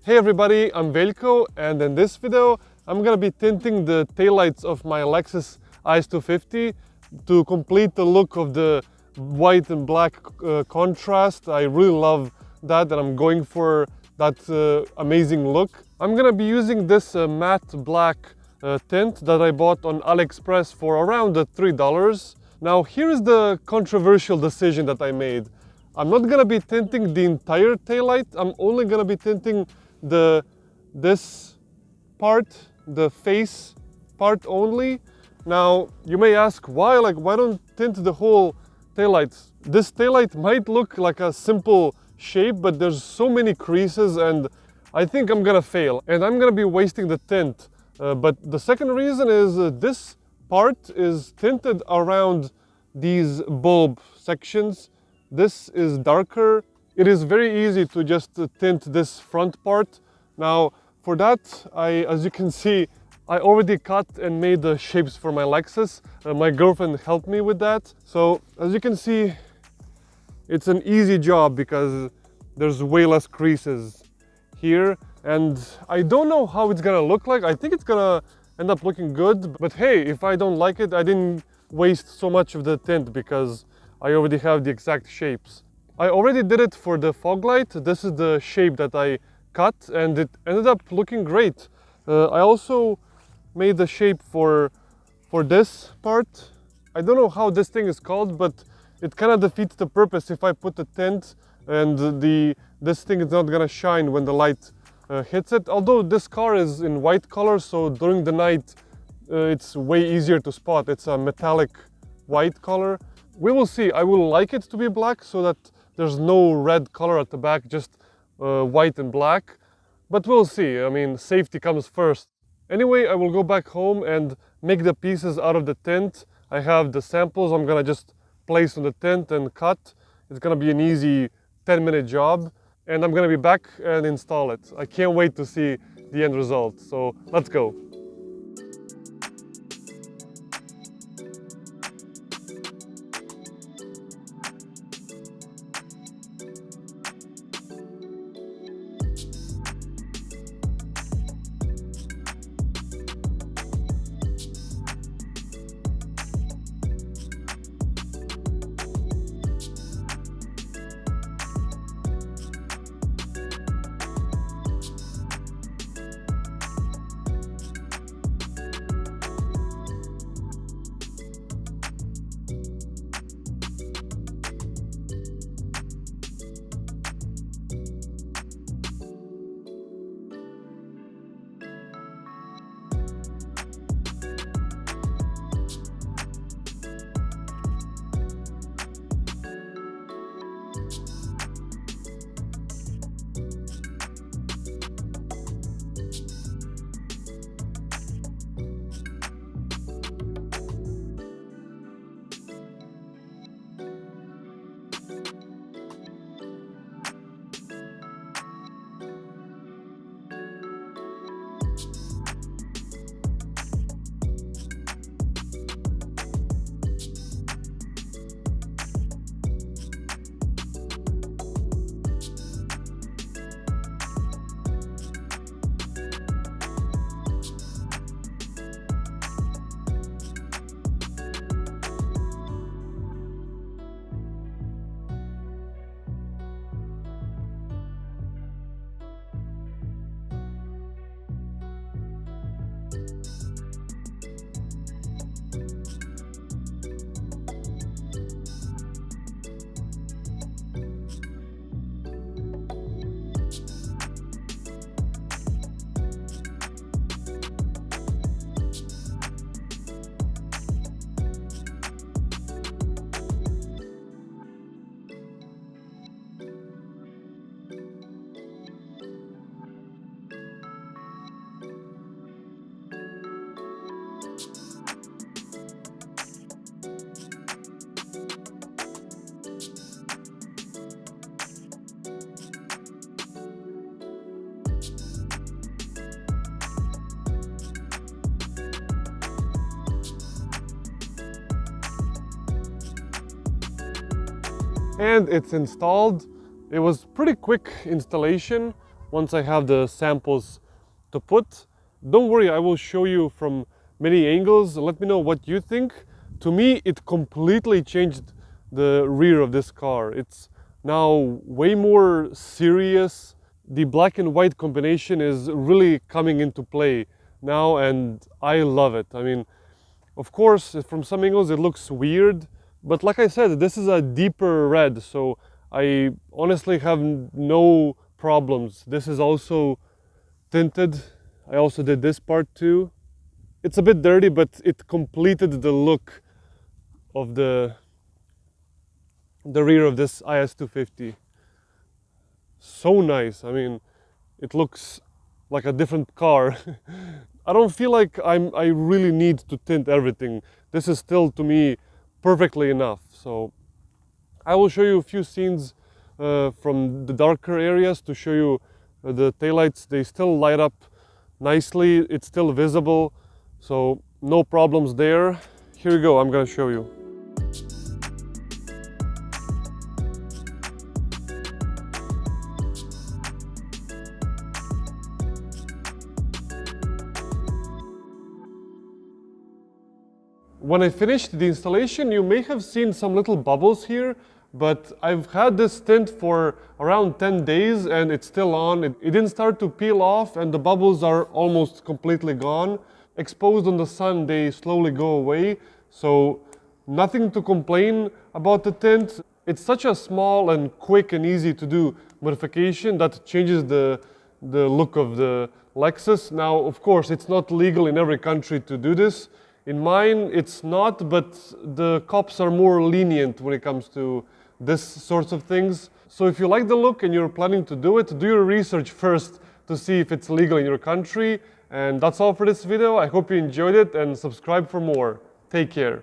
Hey everybody, I'm Veljko, and in this video I'm gonna be tinting the taillights of my Lexus IS250 to complete the look of the white and black contrast. I really love that and I'm going for that amazing look. I'm gonna be using this matte black tint that I bought on AliExpress for around $3. Now here is the controversial decision that I made. I'm not gonna be tinting the entire taillight. I'm only gonna be tinting this part, the face part only. Now you may ask why don't tint the whole taillight? This taillight might look like a simple shape, but there's so many creases and I think I'm gonna fail and I'm gonna be wasting the tint. But the second reason is this part is tinted around these bulb sections. This is darker. It is very easy to just tint this front part. Now for that, as you can see, I already cut and made the shapes for my Lexus. My girlfriend helped me with that. So as you can see, it's an easy job because there's way less creases here. And I don't know how it's gonna look like. I think it's gonna end up looking good. But hey, if I don't like it, I didn't waste so much of the tint because I already have the exact shapes. I already did it for the fog light. This is the shape that I cut and it ended up looking great. I also made the shape for this part. I don't know how this thing is called, but it kind of defeats the purpose if I put the tint and this thing is not gonna shine when the light hits it. Although this car is in white color, so during the night it's way easier to spot. It's a metallic white color. We will see. I will like it to be black so that there's no red color at the back, just white and black. But we'll see. I mean, safety comes first. Anyway, I will go back home and make the pieces out of the tint. I have the samples I'm gonna just place on the tint and cut. It's gonna be an easy 10-minute job. And I'm gonna be back and install it. I can't wait to see the end result. So let's go. and it's installed. It was pretty quick installation. once I have the samples to put. Don't worry, I will show you from many angles. Let me know what you think. To me, it completely changed the rear of this car. It's now way more serious. The black and white combination is really coming into play now, and I love it. I mean, of course, from some angles it looks weird, but like I said, this is a deeper red, so I honestly have no problems. This is also tinted. I also did this part too. It's a bit dirty, but it completed the look of the rear of this IS250. So nice. I mean, it looks like a different car. I don't feel like I really need to tint everything. This is still, to me, perfectly enough. So I will show you a few scenes from the darker areas to show you the taillights. They still light up nicely. It's still visible, so no problems there. Here we go. I'm gonna show you. When I finished the installation, you may have seen some little bubbles here, but I've had this tint for around 10 days and it's still on. It didn't start to peel off and the bubbles are almost completely gone. Exposed on the sun, they slowly go away, so nothing to complain about the tint. It's such a small and quick and easy to do modification that changes the look of the Lexus. Now, of course, it's not legal in every country to do this. In mine, it's not, but the cops are more lenient when it comes to this sorts of things. So if you like the look and you're planning to do it, do your research first to see if it's legal in your country. And that's all for this video. I hope you enjoyed it and subscribe for more. Take care.